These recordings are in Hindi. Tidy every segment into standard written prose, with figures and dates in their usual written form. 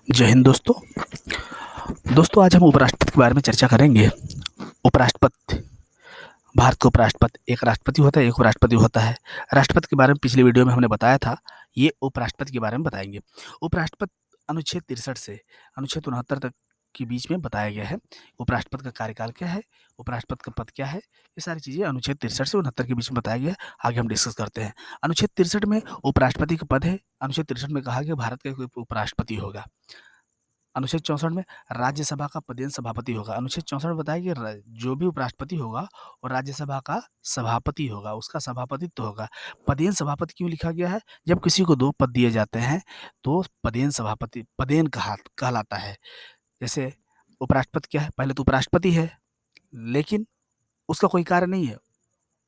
जय हिंद दोस्तों। आज हम उपराष्ट्रपति के बारे में चर्चा करेंगे। उपराष्ट्रपति, भारत का उपराष्ट्रपति, एक राष्ट्रपति होता है, एक उपराष्ट्रपति होता है। राष्ट्रपति के बारे में पिछली वीडियो में हमने बताया था, ये उपराष्ट्रपति के बारे में बताएंगे। उपराष्ट्रपति अनुच्छेद 63 से अनुच्छेद 69 तक के बीच में बताया गया है। उपराष्ट्रपति का कार्यकाल क्या है, उपराष्ट्रपति का पद क्या है, ये सारी चीजें अनुच्छेद 63 से 69 के बीच में बताया गया है। आगे हम डिस्कस करते हैं। अनुच्छेद 63 में उपराष्ट्रपति का पद है। अनुच्छेद 63 में कहा गया भारत का कोई उपराष्ट्रपति होगा। अनुच्छेद 64 में राज्यसभा का पदेन सभापति होगा। अनुच्छेद 64 में बताया कि जो भी उपराष्ट्रपति होगा और राज्यसभा का सभापति होगा, उसका सभापतित्व होगा। पदेन सभापति क्यों लिखा गया है? जब किसी को 2 पद दिए जाते हैं तो पदेन सभापति पदेन कहलाता है। जैसे उपराष्ट्रपति क्या है? पहले तो उपराष्ट्रपति है, लेकिन उसका कोई कार्य नहीं है।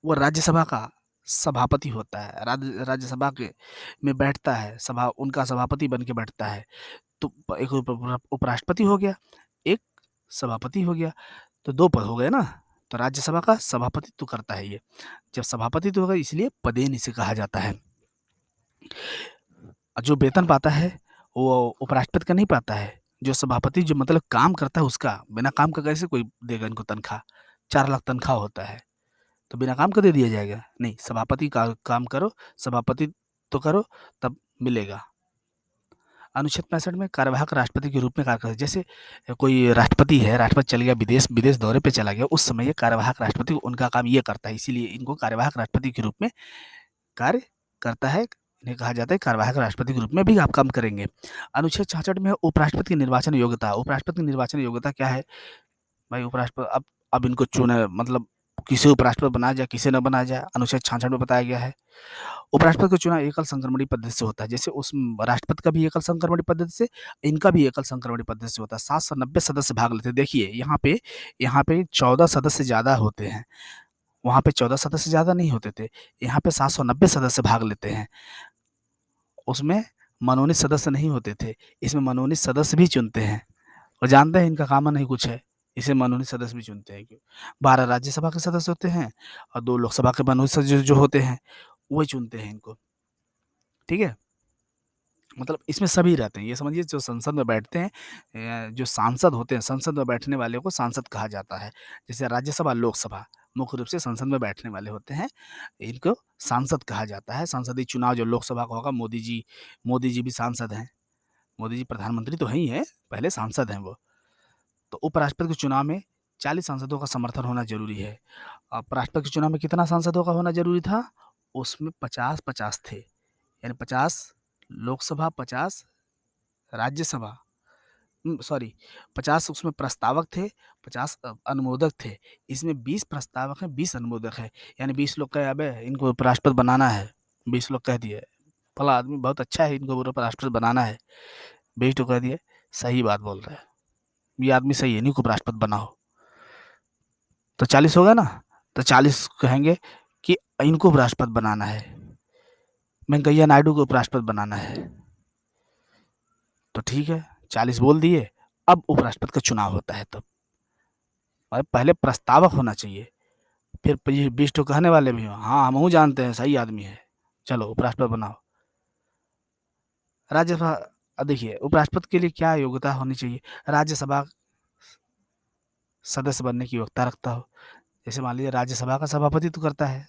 वो राज्यसभा का सभापति होता है, राज्यसभा के में बैठता है, उनका सभापति बन के बैठता है। तो एक उपराष्ट्रपति हो गया, एक सभापति हो गया, तो 2 पद हो गए ना। तो राज्यसभा का सभापतित्व करता है ये। जब सभापतित्व होगा इसलिए पदेन इसे कहा जाता है। जो वेतन पाता है वो उपराष्ट्रपति का नहीं पाता है। जो सभापति जो मतलब काम करता है उसका, बिना काम का कैसे कोई देगा इनको तनख्वाह? 4 लाख तनख्वाह होता है, तो बिना काम का दे दिया जाएगा? नहीं, सभापति का काम करो, सभापति तो करो तब मिलेगा। अनुच्छेद 65 में कार्यवाहक राष्ट्रपति के रूप में कार्य करते हैं। जैसे कोई राष्ट्रपति है, राष्ट्रपति चल गया विदेश दौरे पे चला गया, उस समय ये कार्यवाहक राष्ट्रपति उनका काम ये करता है, इसीलिए इनको कार्यवाहक राष्ट्रपति के रूप में कार्य करता है। इन्हें कहा जाता है कार्यवाहक राष्ट्रपति के रूप में भी आप काम करेंगे। अनुच्छेद 66 में उपराष्ट्रपति की निर्वाचन योग्यता। उपराष्ट्रपति की निर्वाचन योग्यता क्या है? भाई उपराष्ट्रपति अब इनको चुने, मतलब किसे उपराष्ट्रपति बनाया जाए, किसे न बनाया जाए, अनुच्छेद 66 में बताया गया है। उपराष्ट्रपति का चुनाव एकल संक्रमणीय पद्धति से होता है। जैसे उस राष्ट्रपति का भी एकल संक्रमणीय पद्धति से, इनका भी एकल संक्रमणीय पद्धति से होता है। 790 सदस्य भाग लेते हैं। देखिए यहाँ पे 14 सदस्य ज्यादा होते हैं, वहां पे 14 सदस्य ज्यादा नहीं होते थे। यहाँ पे 790 सदस्य भाग लेते हैं। उसमें मनोनीत सदस्य नहीं होते थे, इसमें मनोनीत सदस्य भी चुनते हैं। और जानते हैं इनका काम नहीं कुछ है, इसे मनोनीत सदस्य भी चुनते हैं। क्यों? 12 राज्यसभा के सदस्य होते हैं और 2 लोकसभा के मनोनीत सदस्य जो होते हैं वही चुनते हैं इनको। ठीक है, मतलब इसमें सभी रहते हैं। ये समझिए जो संसद में बैठते हैं, जो सांसद होते हैं, संसद में बैठने वाले को सांसद कहा जाता है। जैसे राज्यसभा, लोकसभा मुख्य रूप से संसद में बैठने वाले होते हैं, इनको सांसद कहा जाता है। संसदीय चुनाव जो लोकसभा का होगा, मोदी जी भी सांसद हैं। मोदी जी प्रधानमंत्री तो है ही है, पहले सांसद हैं वो। तो उपराष्ट्रपति के चुनाव में 40 सांसदों का समर्थन होना जरूरी है। राष्ट्रपति के चुनाव में कितना सांसदों का होना जरूरी था? उसमें 50-50 थे, यानी 50 लोकसभा, 50 राज्यसभा, सॉरी 50 उसमें प्रस्तावक थे, 50 अनुमोदक थे। इसमें 20 प्रस्तावक हैं, 20 अनुमोदक हैं। यानी 20 लोग कहे अबे इनको उपराष्ट्रपति बनाना है, 20 लोग कह दिए फला आदमी बहुत अच्छा है, इनको उपराष्ट्रपति बनाना है। 20 लोग कह दिए सही बात बोल रहा है, ये आदमी सही है, इनको उपराष्ट्रपति बनाओ। तो 40 हो गया ना। तो 40 कहेंगे कि इनको उपराष्ट्रपति बनाना है, वेंकैया नायडू को उपराष्ट्रपति बनाना है। तो ठीक है, 40 बोल दिए। अब उपराष्ट्रपति का चुनाव होता है तब, और पहले प्रस्तावक होना चाहिए, फिर 20 तो कहने वाले भी हो, हाँ हम जानते हैं सही आदमी है, चलो उपराष्ट्रपति बनाओ। राज्यसभा, देखिए उपराष्ट्रपति के लिए क्या योग्यता होनी चाहिए? राज्यसभा सदस्य बनने की योग्यता रखता हो। जैसे मान लीजिए राज्यसभा का सभापतित्व करता है,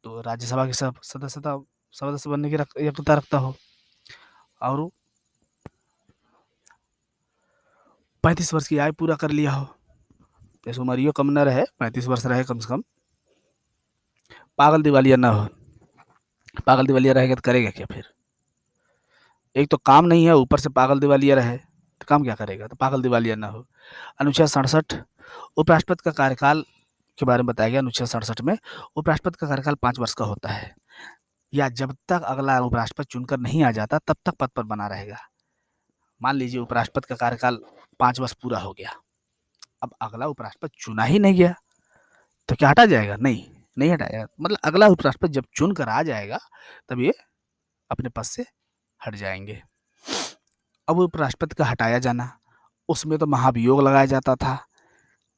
तो राज्यसभा की सदस्य बनने की योग्यता रखता हो। और 35 वर्ष की आयु पूरा कर लिया हो, जैसे उमरियो कम न रहे, 35 वर्ष रहे कम से कम। पागल दिवालिया ना हो, पागल दिवालिया रहेगा तो करेगा क्या फिर? एक तो काम नहीं है, ऊपर से पागल दिवालिया रहे तो काम क्या करेगा? तो पागल दिवालिया ना हो। अनुच्छेद 67 उपराष्ट्रपति का कार्यकाल के बारे में बताया गया। अनुच्छेद 67 में उपराष्ट्रपति का कार्यकाल 5 वर्ष का होता है, या जब तक अगला उपराष्ट्रपति चुनकर नहीं आ जाता तब तक पद पर बना रहेगा। मान लीजिए उपराष्ट्रपति का कार्यकाल 5 वर्ष पूरा हो गया, अब अगला उपराष्ट्रपति चुना ही नहीं गया तो क्या हटा जाएगा? नहीं, नहीं हटाएगा। मतलब अगला उपराष्ट्रपति जब चुन कर आ जाएगा तब ये अपने पद से हट जाएंगे। अब उपराष्ट्रपति का हटाया जाना, उसमें तो महाभियोग लगाया जाता था।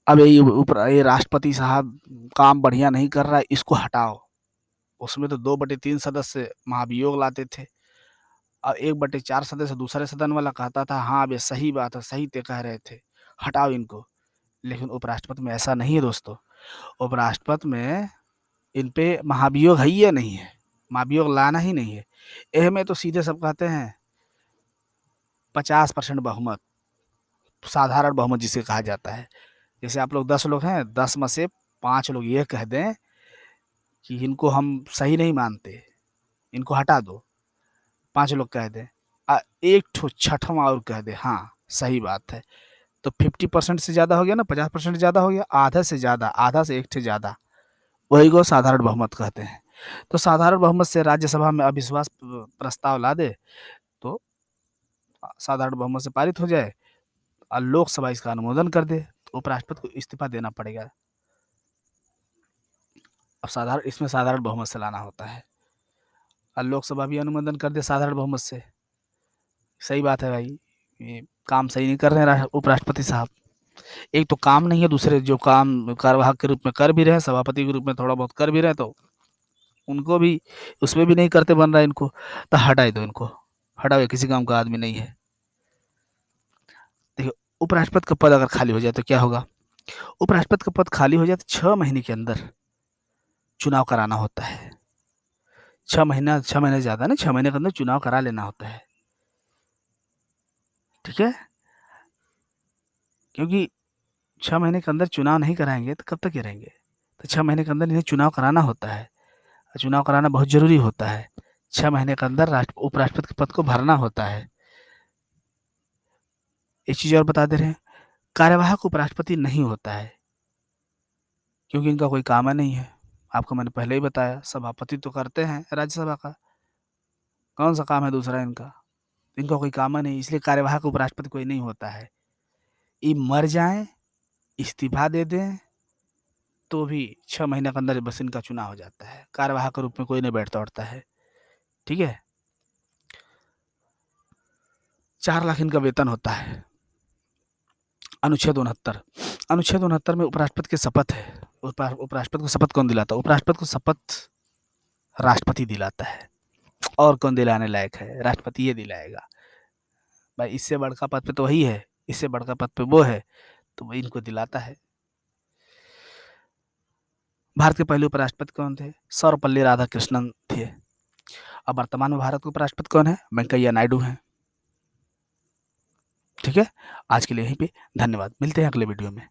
अब ये राष्ट्रपति साहब काम बढ़िया नहीं कर रहा है, इसको हटाओ। उसमें तो 2/3 सदस्य महाभियोग लाते थे। और 1/4 सदस्य दूसरे सदन वाला कहता था, हाँ, अब ये सही बात है, सही ते कह रहे थे, हटाओ इनको। लेकिन उपराष्ट्रपति में ऐसा नहीं है दोस्तों। उपराष्ट्रपति में इन पे महाभियोग है ही या नहीं है, महाभियोग लाना ही नहीं है। एह में तो सीधे सब कहते हैं 50% बहुमत, साधारण बहुमत जिसे कहा जाता है। जैसे आप लोग 10 लोग हैं, 10 में से 5 लोग ये कह दें कि इनको हम सही नहीं मानते, इनको हटा दो, 5 लोग कह दें, एक ठो छठवां और कह दे हाँ सही बात है, तो 50% से ज़्यादा हो गया ना, 50% ज़्यादा हो गया, आधा से ज़्यादा, आधा से एक ठे ज़्यादा, वही को साधारण बहुमत कहते हैं। तो साधारण बहुमत से राज्यसभा में अविश्वास प्रस्ताव ला दे तो साधारण बहुमत से पारित हो जाए और लोकसभा इसका अनुमोदन कर दे, तो उपराष्ट्रपति को इस्तीफा देना पड़ेगा। अब इसमें साधारण बहुमत से लाना होता है और लोकसभा भी अनुमोदन कर दे साधारण बहुमत से। सही बात है भाई, ये काम सही नहीं कर रहे हैं उपराष्ट्रपति साहब। एक तो काम नहीं है, दूसरे जो काम कार्यवाहक के रूप में कर भी रहे हैं, सभापति के रूप में थोड़ा बहुत कर भी रहे हैं, तो उनको भी उसमें भी नहीं करते बन रहा है इनको, तो हटा ही दो इनको, हटाओ, ये किसी काम का आदमी नहीं है। देखिए, उपराष्ट्रपति का पद अगर खाली हो जाए तो क्या होगा? उपराष्ट्रपति का पद खाली हो जाए तो 6 महीने के अंदर चुनाव कराना होता है। 6 महीने ज़्यादा नहीं, 6 महीने के अंदर चुनाव करा लेना होता है। ठीक है? क्योंकि 6 महीने के अंदर चुनाव नहीं कराएँगे तो कब तक ये रहेंगे? तो 6 महीने के अंदर इन्हें चुनाव कराना होता है। चुनाव कराना बहुत ज़रूरी होता है। 6 महीने के अंदर उपराष्ट्रपति के पद को भरना होता है। एक चीज़ और बता दे रहे हैं, कार्यवाहक उपराष्ट्रपति नहीं होता है, क्योंकि इनका कोई काम ही नहीं है। आपको मैंने पहले ही बताया, सभापति तो करते हैं राज्यसभा का, कौन-सा काम है दूसरा इनका? इनका कोई काम ही नहीं, इसलिए कार्यवाहक उपराष्ट्रपति कोई नहीं होता है। ये मर जाएँ, इस्तीफा दे दें, तो भी 6 महीने के अंदर बस इनका चुनाव हो जाता है। कार्यवाहक के रूप में कोई नहीं बैठता-उठता है। ठीक है? 4 लाख इनका वेतन होता है। अनुच्छेद 69, अनुच्छेद 69 में उपराष्ट्रपति की शपथ है। उपराष्ट्रपति को शपथ कौन दिलाता है? उपराष्ट्रपति को शपथ राष्ट्रपति दिलाता है। और कौन दिलाने लायक है? राष्ट्रपति ये दिलाएगा। भाई इससे बड़का पद पे तो वही है, इससे बड़का पद पे वो है, तो वही इनको दिलाता है। भारत के पहले उपराष्ट्रपति कौन थे? सर्वपल्ली राधाकृष्णन थे। अब वर्तमान में भारत के उपराष्ट्रपति कौन है? वेंकैया नायडू हैं। ठीक है? आज के लिए यहीं पे धन्यवाद। मिलते हैं अगले वीडियो में।